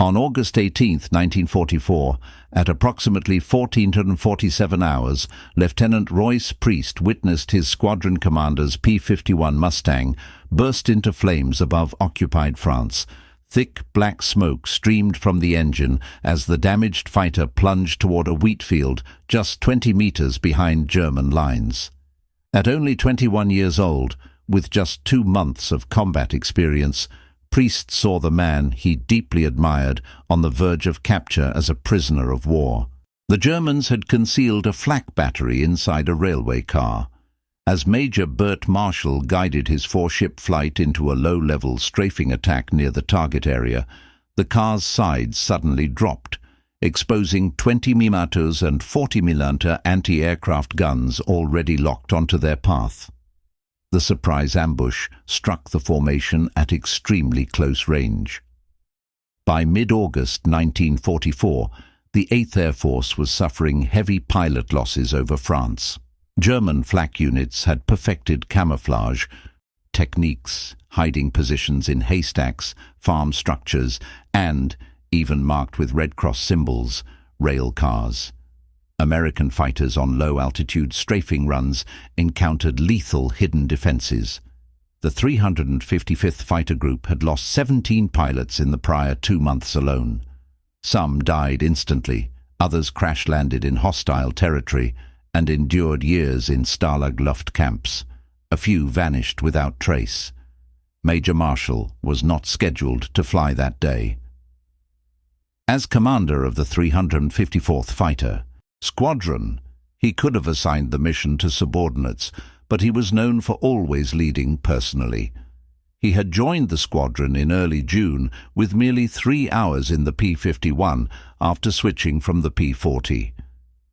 On August 18, 1944, at approximately 1447 hours, Lieutenant Royce Priest witnessed his squadron commander's P-51 Mustang burst into flames above occupied France. Thick black smoke streamed from the engine as the damaged fighter plunged toward a wheat field just 20 meters behind German lines. At only 21 years old, with just 2 months of combat experience, Priest saw the man he deeply admired on the verge of capture as a prisoner of war. The Germans had concealed a flak battery inside a railway car. As Major Bert Marshall guided his 4-ship flight into a low-level strafing attack near the target area, the car's sides suddenly dropped, exposing 20 mm and 40 mm anti-aircraft guns already locked onto their path. The surprise ambush struck the formation at extremely close range. By mid-August 1944, the 8th Air Force was suffering heavy pilot losses over France. German flak units had perfected camouflage techniques, hiding positions in haystacks, farm structures, and, even marked with Red Cross symbols, rail cars. American fighters on low-altitude strafing runs encountered lethal hidden defenses. The 355th Fighter Group had lost 17 pilots in the prior 2 months alone. Some died instantly, others crash-landed in hostile territory and endured years in Stalag Luft camps. A few vanished without trace. Major Marshall was not scheduled to fly that day. As commander of the 354th Fighter Squadron, he could have assigned the mission to subordinates, but he was known for always leading personally. He had joined the squadron in early June with merely 3 hours in the P-51 after switching from the P-40.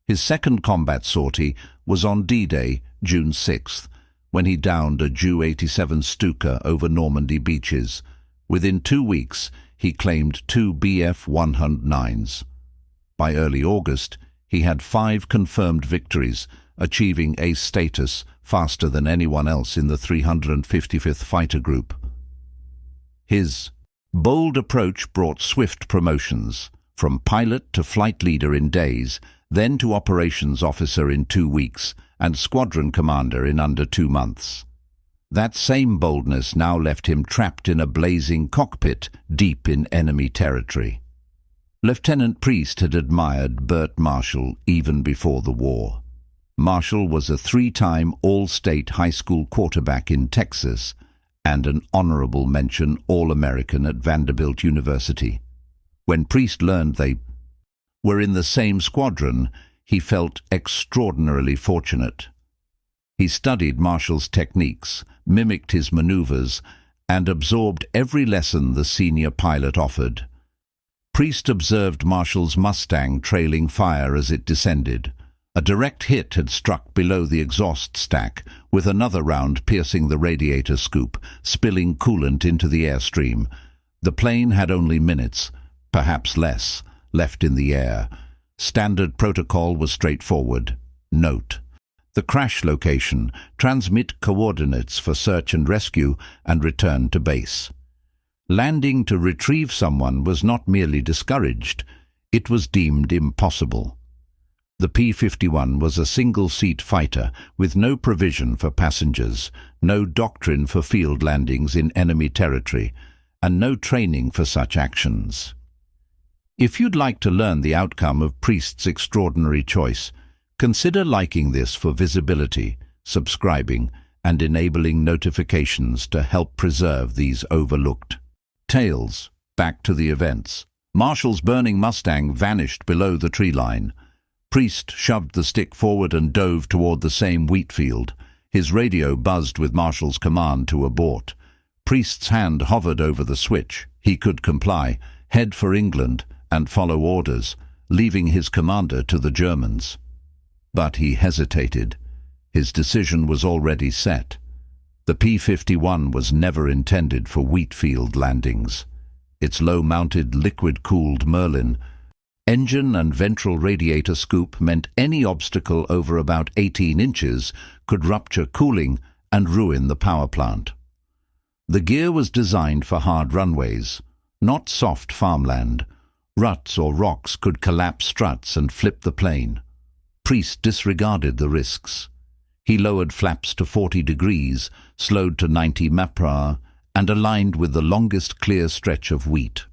His second combat sortie was on D-Day, June 6th, when he downed a Ju-87 Stuka over Normandy beaches. Within 2 weeks, he claimed 2 Bf-109s. By early August, he had 5 confirmed victories, achieving ace status faster than anyone else in the 355th Fighter Group. His bold approach brought swift promotions, from pilot to flight leader in days, then to operations officer in 2 weeks, and squadron commander in under 2 months. That same boldness now left him trapped in a blazing cockpit deep in enemy territory. Lieutenant Priest had admired Bert Marshall even before the war. Marshall was a 3-time All-State high school quarterback in Texas and an honorable mention All-American at Vanderbilt University. When Priest learned they were in the same squadron, he felt extraordinarily fortunate. He studied Marshall's techniques, mimicked his maneuvers, and absorbed every lesson the senior pilot offered. Priest observed Marshall's Mustang trailing fire as it descended. A direct hit had struck below the exhaust stack, with another round piercing the radiator scoop, spilling coolant into the airstream. The plane had only minutes, perhaps less, left in the air. Standard protocol was straightforward. Note: the crash location, transmit coordinates for search and rescue, and return to base. Landing to retrieve someone was not merely discouraged, it was deemed impossible. The P-51 was a single-seat fighter with no provision for passengers, no doctrine for field landings in enemy territory, and no training for such actions. If you'd like to learn the outcome of Priest's extraordinary choice, consider liking this for visibility, subscribing, and enabling notifications to help preserve these overlooked tales. Back to the events. Marshall's burning Mustang vanished below the tree line. Priest shoved the stick forward and dove toward the same wheat field. His radio buzzed with Marshall's command to abort. Priest's hand hovered over the switch. He could comply, head for England, and follow orders, leaving his commander to the Germans. But he hesitated. His decision was already set. The P-51 was never intended for wheat field landings. Its low-mounted, liquid-cooled Merlin engine and ventral radiator scoop meant any obstacle over about 18 inches could rupture cooling and ruin the power plant. The gear was designed for hard runways, not soft farmland, Ruts or rocks could collapse struts and flip the plane. Priest disregarded the risks. He lowered flaps to 40 degrees, slowed to 90 mph, and aligned with the longest clear stretch of wheat.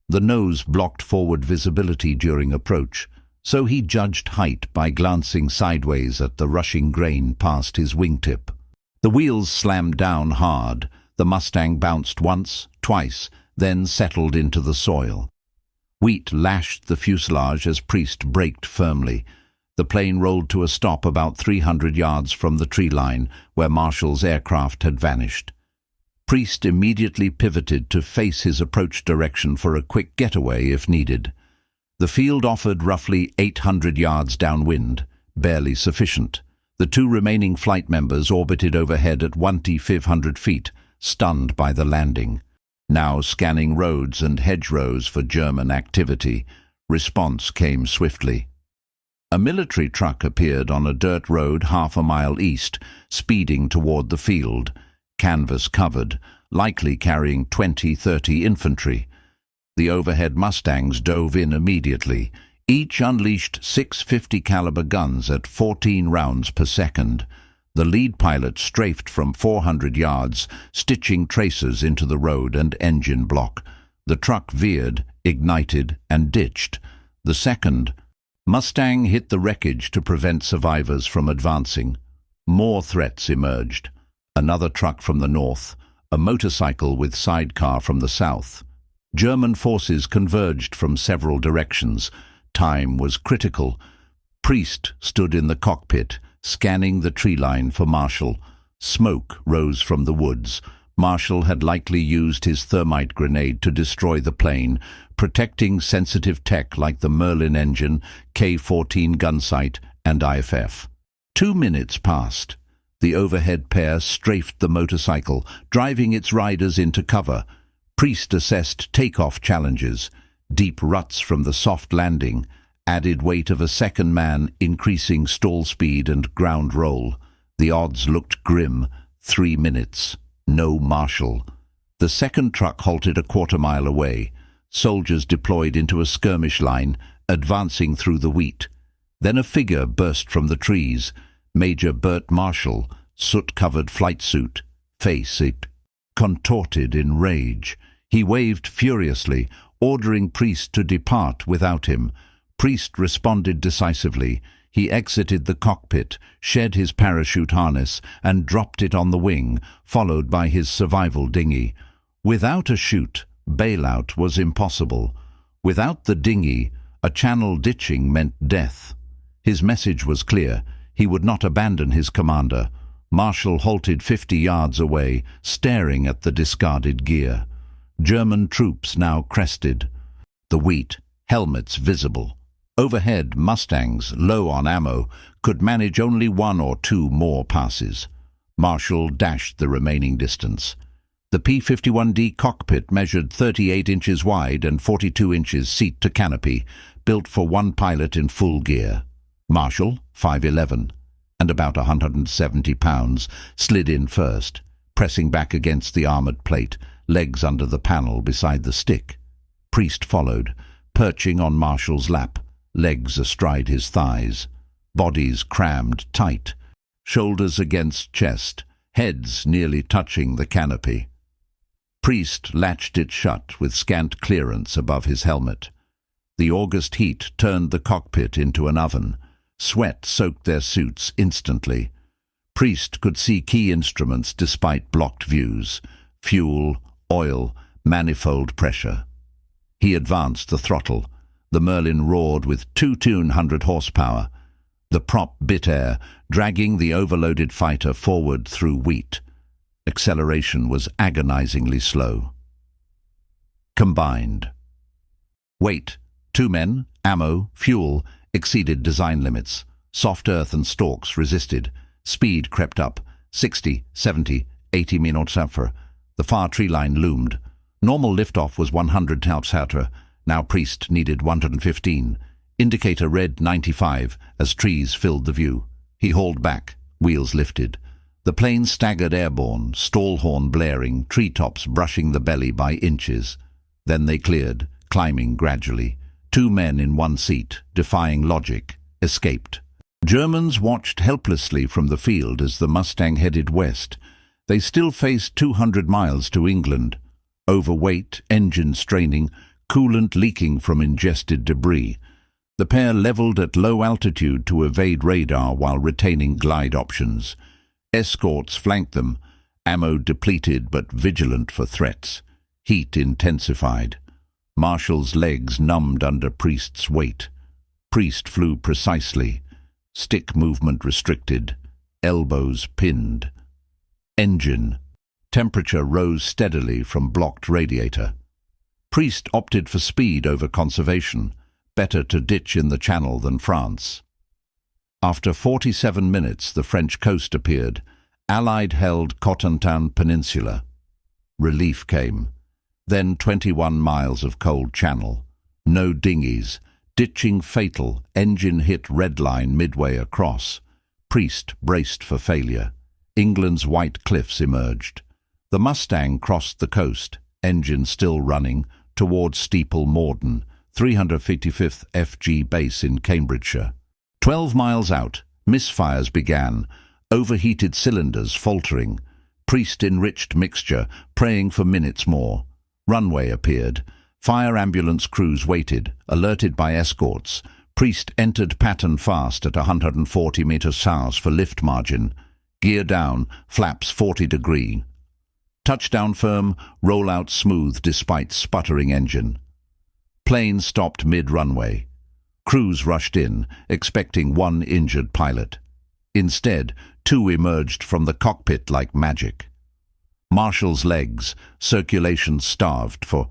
The nose blocked forward visibility during approach, so he judged height by glancing sideways at the rushing grain past his wingtip. The wheels slammed down hard. The Mustang bounced once, twice, then settled into the soil. Wheat lashed the fuselage as Priest braked firmly. The plane rolled to a stop about 300 yards from the tree line, where Marshall's aircraft had vanished. Priest immediately pivoted to face his approach direction for a quick getaway if needed. The field offered roughly 800 yards downwind, barely sufficient. The two remaining flight members orbited overhead at 1,500 feet, stunned by the landing. Now scanning roads and hedgerows for German activity, response came swiftly. A military truck appeared on a dirt road half a mile east, speeding toward the field, canvas covered, likely carrying 20-30 infantry. The overhead Mustangs dove in immediately. Each unleashed 650 caliber guns at 14 rounds per second. The lead pilot strafed from 400 yards, stitching tracers into the road and engine block. The truck veered, ignited, and ditched. The second Mustang hit the wreckage to prevent survivors from advancing. More threats emerged. Another truck from the north, a motorcycle with sidecar from the south. German forces converged from several directions. Time was critical. Priest stood in the cockpit, scanning the tree line for Marshall. Smoke rose from the woods. Marshall had likely used his thermite grenade to destroy the plane, protecting sensitive tech like the Merlin engine, K-14 gun sight, and IFF. 2 minutes passed. The overhead pair strafed the motorcycle, driving its riders into cover. Priest assessed takeoff challenges. Deep ruts from the soft landing, added weight of a second man increasing stall speed and ground roll. The odds looked grim. 3 minutes. No Marshall. The second truck halted a quarter-mile away. Soldiers deployed into a skirmish line, advancing through the wheat. Then a figure burst from the trees. Major Bert Marshall, soot-covered flight suit, face contorted in rage. He waved furiously, ordering Priest to depart without him. Priest responded decisively. He exited the cockpit, shed his parachute harness, and dropped it on the wing, followed by his survival dinghy. Without a chute, bailout was impossible. Without the dinghy, a channel ditching meant death. His message was clear. He would not abandon his commander. Marshall halted 50 yards away, staring at the discarded gear. German troops now crested. The wheat, helmets visible. Overhead, Mustangs, low on ammo, could manage only 1 or 2 more passes. Marshall dashed the remaining distance. The P-51D cockpit measured 38 inches wide and 42 inches seat to canopy, built for one pilot in full gear. Marshall, 5'11", and about 170 pounds, slid in first, pressing back against the armored plate, legs under the panel beside the stick. Priest followed, perching on Marshall's lap, legs astride his thighs, bodies crammed tight, shoulders against chest, heads nearly touching the canopy. Priest latched it shut with scant clearance above his helmet. The August heat turned the cockpit into an oven. Sweat soaked their suits instantly. Priest could see key instruments despite blocked views: fuel, oil, manifold pressure. He advanced the throttle. The Merlin roared with 200 horsepower. The prop bit air, dragging the overloaded fighter forward through wheat. Acceleration was agonizingly slow. Combined. Weight, 2 men, ammo, fuel, exceeded design limits. Soft earth and stalks resisted. Speed crept up, 60, 70, 80 mph. The far tree line loomed. Normal liftoff was 100 mph. Now Priest needed 115. Indicator read 95 as trees filled the view. He hauled back, wheels lifted. The plane staggered airborne, stall horn blaring, treetops brushing the belly by inches. Then they cleared, climbing gradually. 2 men in one seat, defying logic, escaped. Germans watched helplessly from the field as the Mustang headed west. They still faced 200 miles to England. Overweight, engine straining, coolant leaking from ingested debris. The pair leveled at low altitude to evade radar while retaining glide options. Escorts flanked them, ammo depleted but vigilant for threats. Heat intensified. Marshall's legs numbed under Priest's weight. Priest flew precisely. Stick movement restricted. Elbows pinned. Engine. Temperature rose steadily from blocked radiator. Priest opted for speed over conservation. Better to ditch in the Channel than France. After 47 minutes, the French coast appeared. Allied-held Cotentin Peninsula. Relief came. Then 21 miles of cold channel. No dinghies. Ditching fatal. Engine hit red line midway across. Priest braced for failure. England's white cliffs emerged. The Mustang crossed the coast, engine still running, towards Steeple Morden, 355th FG base in Cambridgeshire. 12 miles out, misfires began, overheated cylinders faltering. Priest-enriched mixture, praying for minutes more. Runway appeared. Fire ambulance crews waited, alerted by escorts. Priest entered pattern fast at 140 meters south for lift margin. Gear down, flaps 40 degree. Touchdown firm, rollout smooth despite sputtering engine. Plane stopped mid-runway. Crews rushed in, expecting 1 injured pilot. Instead, 2 emerged from the cockpit like magic. Marshall's legs, circulation starved for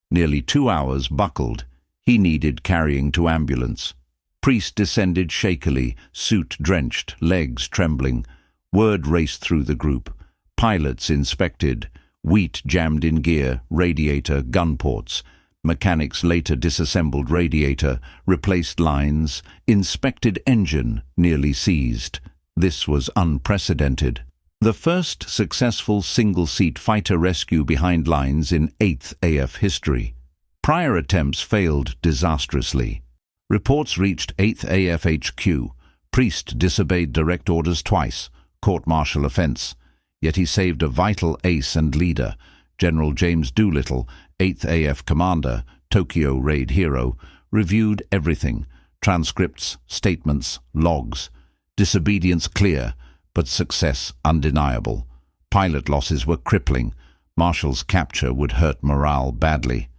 nearly 2 hours, buckled. He needed carrying to ambulance. Priest descended shakily, suit drenched, legs trembling. Word raced through the group. Pilots inspected. Wheat jammed in gear, radiator, gun ports. Mechanics later disassembled radiator, replaced lines, inspected engine, nearly seized. This was unprecedented. The first successful single-seat fighter rescue behind lines in 8th AF history. Prior attempts failed disastrously. Reports reached 8th AF HQ. Priest disobeyed direct orders twice, court-martial offense. Yet he saved a vital ace and leader, General James Doolittle, 8th AF commander, Tokyo raid hero, reviewed everything, transcripts, statements, logs. Disobedience clear, but success undeniable. Pilot losses were crippling. Marshall's capture would hurt morale badly.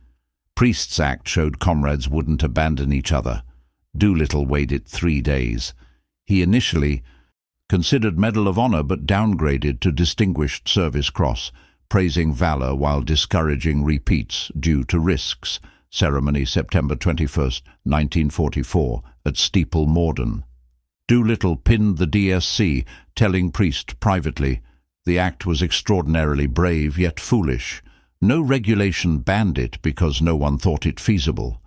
Priest's act showed comrades wouldn't abandon each other. Doolittle waited 3 days. He initially considered Medal of Honor but downgraded to Distinguished Service Cross, praising valor while discouraging repeats due to risks. Ceremony September 21, 1944, at Steeple Morden. Doolittle pinned the DSC, telling Priest privately, "The act was extraordinarily brave yet foolish. No regulation banned it because no one thought it feasible.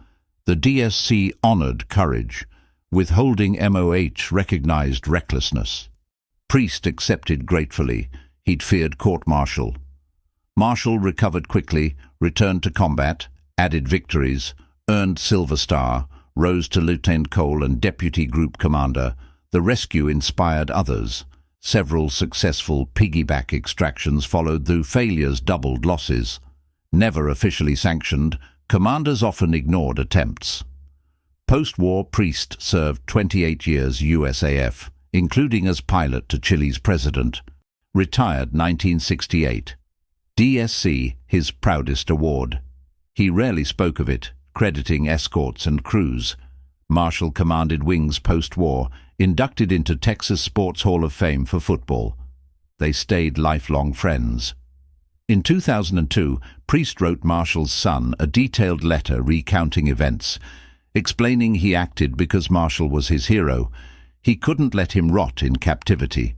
The DSC honored courage. Withholding MOH recognized recklessness." Priest accepted gratefully. He'd feared court-martial. Marshall recovered quickly, returned to combat, added victories, earned Silver Star, rose to Lieutenant Cole and Deputy Group Commander. The rescue inspired others. Several successful piggyback extractions followed, though failures doubled losses. Never officially sanctioned, commanders often ignored attempts. Post-war, Priest served 28 years USAF, including as pilot to Chile's president. Retired 1968. DSC, his proudest award. He rarely spoke of it, crediting escorts and crews. Marshall commanded wings post-war, inducted into Texas Sports Hall of Fame for football. They stayed lifelong friends. In 2002, Priest wrote Marshall's son a detailed letter recounting events, explaining he acted because Marshall was his hero. He couldn't let him rot in captivity.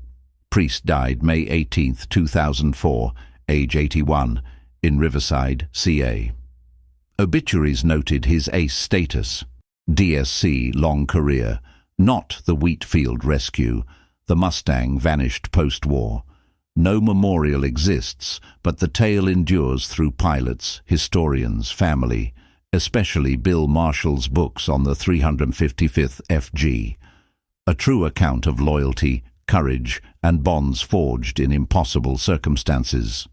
Priest died May 18, 2004, age 81, in Riverside, CA. Obituaries noted his ace status. DSC, long career. Not the Wheatfield rescue. The Mustang vanished post-war. No memorial exists, but the tale endures through pilots, historians, family, especially Bill Marshall's books on the 355th FG. A true account of loyalty, courage, and bonds forged in impossible circumstances.